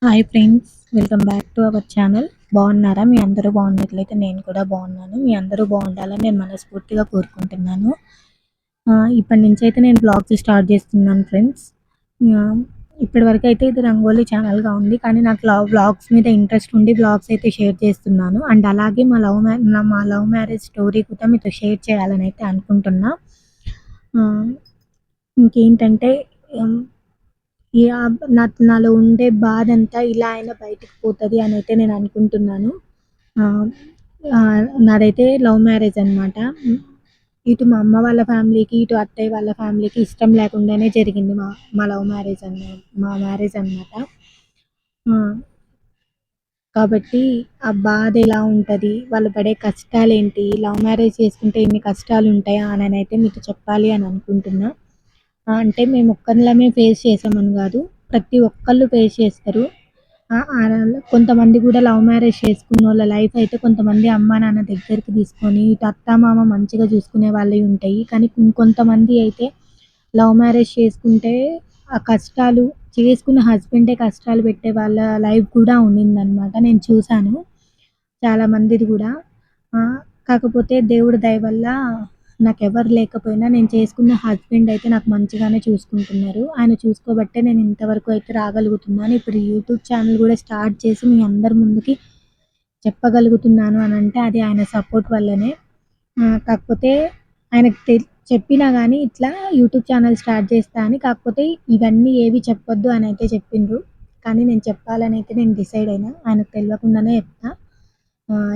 Hi friends, welcome back to our channel. బాగున్నారా? మీ అందరూ బాగున్నట్లయితే నేను కూడా బాగున్నాను. మీ అందరూ బాగుండాలని నేను మనస్ఫూర్తిగా కోరుకుంటున్నాను. ఇప్పటి నుంచి అయితే నేను బ్లాగ్స్ స్టార్ట్ చేస్తున్నాను ఫ్రెండ్స్. ఇప్పటి వరకు అయితే ఇది రంగోలీ ఛానల్గా ఉంది, కానీ నాకు వ్లాగ్స్ మీద ఇంట్రెస్ట్ ఉండి బ్లాగ్స్ అయితే షేర్ చేస్తున్నాను. అండ్ అలాగే మా లవ్ మ్యారేజ్ స్టోరీ కూడా మీతో షేర్ చేయాలని అయితే అనుకుంటున్నా. ఆ, ఇంకేంటంటే నాలో ఉండే బాధ అంతా ఇలా అయినా బయటికి పోతుంది అని అయితే నేను అనుకుంటున్నాను. నాదైతే లవ్ మ్యారేజ్ అనమాట. ఇటు మా అమ్మ వాళ్ళ ఫ్యామిలీకి, ఇటు అత్తయ్య వాళ్ళ ఫ్యామిలీకి ఇష్టం లేకుండానే జరిగింది మా మా లవ్ మ్యారేజ్ మా మ్యారేజ్ అనమాట. కాబట్టి ఆ బాధ ఎలా ఉంటుంది, వాళ్ళు పడే కష్టాలేంటి, లవ్ మ్యారేజ్ చేసుకుంటే ఎన్ని కష్టాలు ఉంటాయా అని అయితే మీతో చెప్పాలి అని అనుకుంటున్నా. అంటే మేము ఒక్కళ్ళమే ఫేస్ చేసామని కాదు, ప్రతి ఒక్కళ్ళు ఫేస్ చేస్తారు. కొంతమంది కూడా లవ్ మ్యారేజ్ చేసుకున్న వాళ్ళ లైఫ్ అయితే కొంతమంది అమ్మా నాన్న దగ్గరికి తీసుకొని ఇటు అత్త మామ మంచిగా చూసుకునే వాళ్ళవి ఉంటాయి. కానీ ఇంకొంతమంది అయితే లవ్ మ్యారేజ్ చేసుకుంటే ఆ కష్టాలు చేసుకున్న హస్బెండే కష్టాలు పెట్టే వాళ్ళ లైఫ్ కూడా ఉండిందనమాట. నేను చూశాను చాలా మందిది కూడా. కాకపోతే దేవుడి దయ వల్ల నాకెవరు లేకపోయినా నేను చేసుకున్న హస్బెండ్ అయితే నాకు మంచిగానే చూసుకుంటున్నారు. ఆయన చూసుకోబట్టే నేను ఇంతవరకు అయితే రాగలుగుతున్నాను. ఇప్పుడు యూట్యూబ్ ఛానల్ కూడా స్టార్ట్ చేసి మీ అందరి ముందుకి చెప్పగలుగుతున్నాను అని అంటే అది ఆయన సపోర్ట్ వల్లనే. కాకపోతే ఆయనకు చెప్పినా కానీ ఇట్లా యూట్యూబ్ ఛానల్ స్టార్ట్ చేస్తా అని, కాకపోతే ఇవన్నీ ఏవి చెప్పొద్దు అని అయితే చెప్పిండ్రు. కానీ నేను చెప్పాలని అయితే నేను డిసైడ్ అయినా, ఆయనకు తెలియకుండానే చెప్తా.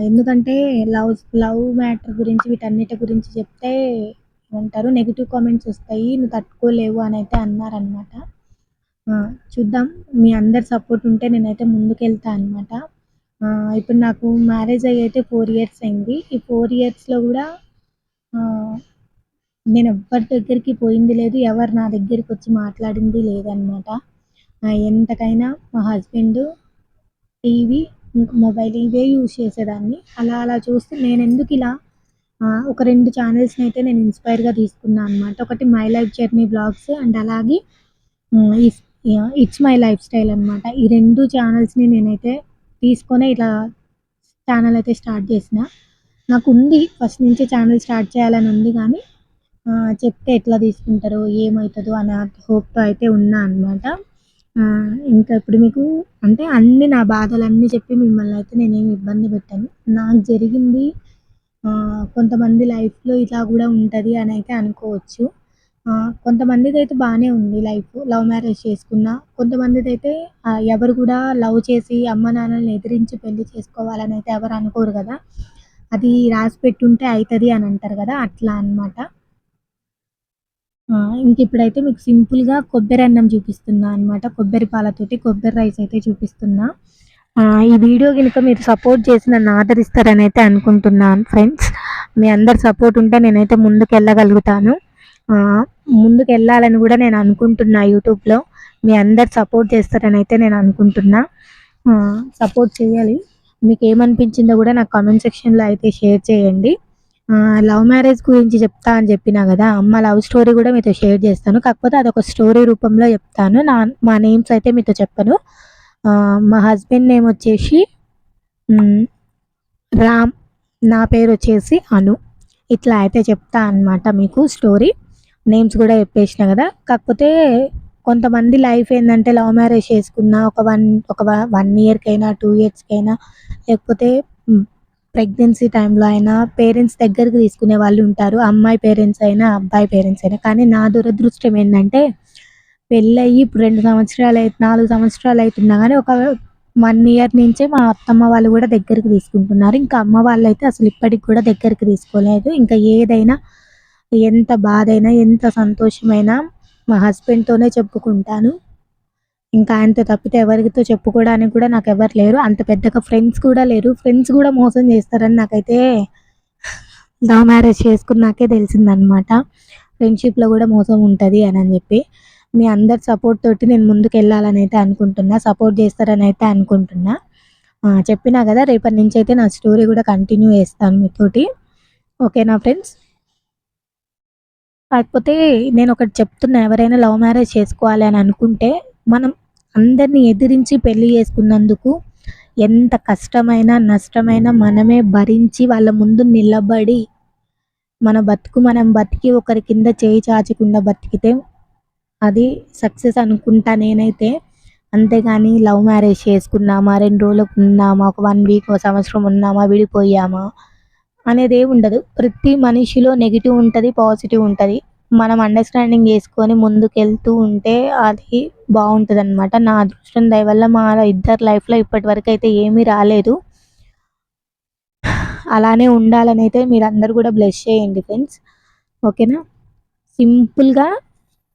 ఎందుకంటే లవ్ మ్యాటర్ గురించి వీటన్నిటి గురించి చెప్తే ఏమంటారు, నెగిటివ్ కామెంట్స్ వస్తాయి, నువ్వు తట్టుకోలేవు అని అయితే అన్నారనమాట. చూద్దాం, మీ అందరి సపోర్ట్ ఉంటే నేనైతే ముందుకెళ్తా అనమాట. ఇప్పుడు నాకు మ్యారేజ్ అయ్యి అయితే 4 ఇయర్స్ అయింది. ఈ 4 ఇయర్స్లో కూడా నేను ఎవ్వరి దగ్గరికి పోయింది లేదు, ఎవరు నా దగ్గరికి వచ్చి మాట్లాడింది లేదనమాట. ఎంతకైనా మా హస్బెండ్ టీవీ, మొబైల్ ఇవే యూజ్ చేసేదాన్ని. అలా అలా చూస్తే నేను ఎందుకు ఇలా ఒక 2 ఛానల్స్ని అయితే నేను ఇన్స్పైర్గా తీసుకున్నాను అనమాట. ఒకటి my life journey blogs, and అలాగే ఇట్స్ మై లైఫ్ స్టైల్ అనమాట. ఈ 2 ఛానల్స్ని నేనైతే తీసుకొని ఇలా ఛానల్ అయితే స్టార్ట్ చేసిన. నాకు ఉంది ఫస్ట్ నుంచి ఛానల్ స్టార్ట్ చేయాలని ఉంది, కానీ చెప్తే ఎట్లా తీసుకుంటారో ఏమవుతుందో అనే హోప్తో అయితే ఉన్నా అనమాట. ఇంకా ఇప్పుడు మీకు అంటే అన్నీ నా బాధలన్నీ చెప్పి మిమ్మల్ని అయితే నేనేమి ఇబ్బంది పెట్టాను. నాకు జరిగింది కొంతమంది లైఫ్లో ఇలా కూడా ఉంటుంది అని అయితే అనుకోవచ్చు. కొంతమందిది అయితే బాగానే ఉంది లైఫ్, లవ్ మ్యారేజ్ చేసుకున్న. కొంతమందిది అయితే ఎవరు కూడా లవ్ చేసి అమ్మ నాన్నల్ని ఎదిరించి పెళ్లి చేసుకోవాలని అయితే ఎవరు అనుకోరు కదా. అది రాసి పెట్టుంటే అవుతుంది అని అంటారు కదా, అట్లా అనమాట. ఇంక ఇప్పుడైతే మీకు సింపుల్‌గా కొబ్బరి అన్నం చూపిస్తున్నా అనమాట. కొబ్బరి పాలతోటి కొబ్బరి రైస్ అయితే చూపిస్తున్నా. ఈ వీడియో గనుక మీరు సపోర్ట్ చేసి నన్ను ఆదరిస్తారని అయితే అనుకుంటున్నాను ఫ్రెండ్స్. మీ అందరి సపోర్ట్ ఉంటే నేనైతే ముందుకెళ్ళగలుగుతాను. ముందుకెళ్ళాలని కూడా నేను అనుకుంటున్నా యూట్యూబ్‌లో. మీ అందరు సపోర్ట్ చేస్తారని అయితే నేను అనుకుంటున్నా. సపోర్ట్ చేయాలి. మీకేమనిపించిందో కూడా నాకు కామెంట్ సెక్షన్‌లో అయితే షేర్ చేయండి. లవ్ మ్యారేజ్ గురించి చెప్తా అని చెప్పినా కదా, మా లవ్ స్టోరీ కూడా మీతో షేర్ చేస్తాను. కాకపోతే అదొక స్టోరీ రూపంలో చెప్తాను. మా నేమ్స్ అయితే మీతో చెప్పను. మా హస్బెండ్ నేమ్ వచ్చేసి రామ్, నా పేరు వచ్చేసి అను. ఇట్లా అయితే చెప్తా అనమాట మీకు స్టోరీ. నేమ్స్ కూడా చెప్పేసిన కదా. కాకపోతే కొంతమంది లైఫ్ ఏంటంటే లవ్ మ్యారేజ్ చేసుకున్న ఒక 1 ఇయర్కైనా 2 ఇయర్స్కైనా, లేకపోతే ప్రెగ్నెన్సీ టైంలో అయినా పేరెంట్స్ దగ్గరికి తీసుకునే వాళ్ళు ఉంటారు, అమ్మాయి పేరెంట్స్ అయినా అబ్బాయి పేరెంట్స్ అయినా. కానీ నా దురదృష్టం ఏంటంటే పెళ్ళయ్యి ఇప్పుడు 4 సంవత్సరాలు అవుతున్నా కానీ ఒక 1 ఇయర్ నుంచే మా అత్తమ్మ వాళ్ళు కూడా దగ్గరికి తీసుకుంటున్నారు. ఇంకా అమ్మ వాళ్ళు అయితే అసలు ఇప్పటికి కూడా దగ్గరికి తీసుకోలేదు. ఇంకా ఏదైనా, ఎంత బాధైనా, ఎంత సంతోషమైనా మా హస్బెండ్తోనే చెప్పుకుంటాను. ఇంకా ఆయనతో తప్పితే ఎవరితో చెప్పుకోవడానికి కూడా నాకు ఎవరు లేరు. అంత పెద్దగా ఫ్రెండ్స్ కూడా లేరు. ఫ్రెండ్స్ కూడా మోసం చేస్తారని నాకైతే లవ్ మ్యారేజ్ చేసుకున్నాకే తెలిసిందనమాట. ఫ్రెండ్షిప్లో కూడా మోసం ఉంటుంది అని చెప్పి. మీ అందరి సపోర్ట్ తోటి నేను ముందుకు వెళ్ళాలని అయితే అనుకుంటున్నా, సపోర్ట్ చేస్తారని అయితే అనుకుంటున్నా. చెప్పినా కదా, రేపటి నుంచి అయితే నా స్టోరీ కూడా కంటిన్యూ చేస్తాను మీతోటి. ఓకేనా ఫ్రెండ్స్? కాకపోతే నేను ఒకటి చెప్తున్నా, ఎవరైనా లవ్ మ్యారేజ్ చేసుకోవాలి అని అనుకుంటే మనం అందరిని ఎదిరించి పెళ్లి చేసుకున్నందుకు ఎంత కష్టమైనా నష్టమైనా మనమే భరించి వాళ్ళ ముందు నిలబడి మన బతుకు మనం బతికి ఒకరి కింద చేయి చాచకుండా బతికితే అది సక్సెస్ అనుకుంటా నేనైతే. అంతేగాని లవ్ మ్యారేజ్ చేసుకున్నామా, 2 రోజులకు ఉన్నామా, ఒక 1 వీక్, ఒక సంవత్సరం ఉన్నామా, విడిపోయామా అనేదేమి ఉండదు. ప్రతి మనిషిలో నెగెటివ్ ఉంటది, పాజిటివ్ ఉంటది. మనం అండర్‌స్టాండింగ్ చేసుకొని ముందుకెళ్తూ ఉంటే అది బావుంటదనమాట. నా అదృష్టం దయ వల్ల మా ఇద్దరి లైఫ్‌లో ఇప్పటివరకైతే ఏమీ రాలేదు. అలానే ఉండాలనైతే మీరందరూ కూడా బ్లెస్ చేయండి ఫ్రెండ్స్. ఓకేనా? సింపుల్‌గా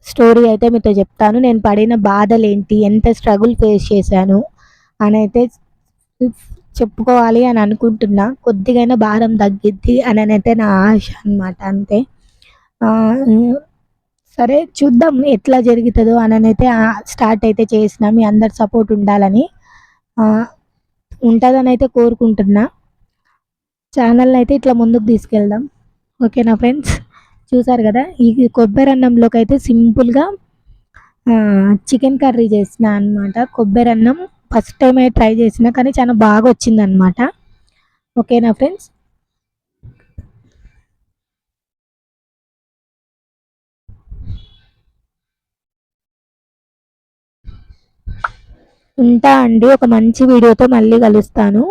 స్టోరీ అయితే మీతో చెప్తాను. నేను పడిన బాధలేంటి, ఎంత స్ట్రగుల్ ఫేస్ చేశాను అనైతే చెప్పుకోవాలి అని అనుకుంటున్నా. కొద్దిగైనా భారం తగ్గిద్ది అననైతే నా ఆశ అనమాట అంతే. హ్మ్. సరే చూద్దాం ఎట్లా జరుగుతదో అననైతే స్టార్ట్ అయితే చేసినా. మీ అందరి సపోర్ట్ ఉండాలని. ఆహ్, ఉంటదనైతే కోరుకుంటున్నా. ఛానెల్‌నయితే ఇట్లా ముందుకు తీసుకెళ్దాం. ఓకేనా ఫ్రెండ్స్? చూసారు గదా! ఈ కొబ్బరన్నంలోకైతే సింపుల్‌గా చికెన్ కర్రీ చేసినా అనమాట. కొబ్బరన్నం ఫస్ట్ టైమే ట్రై చేసినా కానీ చాలా బాగొచ్చిందనమాట. ఓకేనా ఫ్రెండ్స్? ఉంటా అండి. ఒక మంచి వీడియోతో మళ్ళీ కలుస్తాను.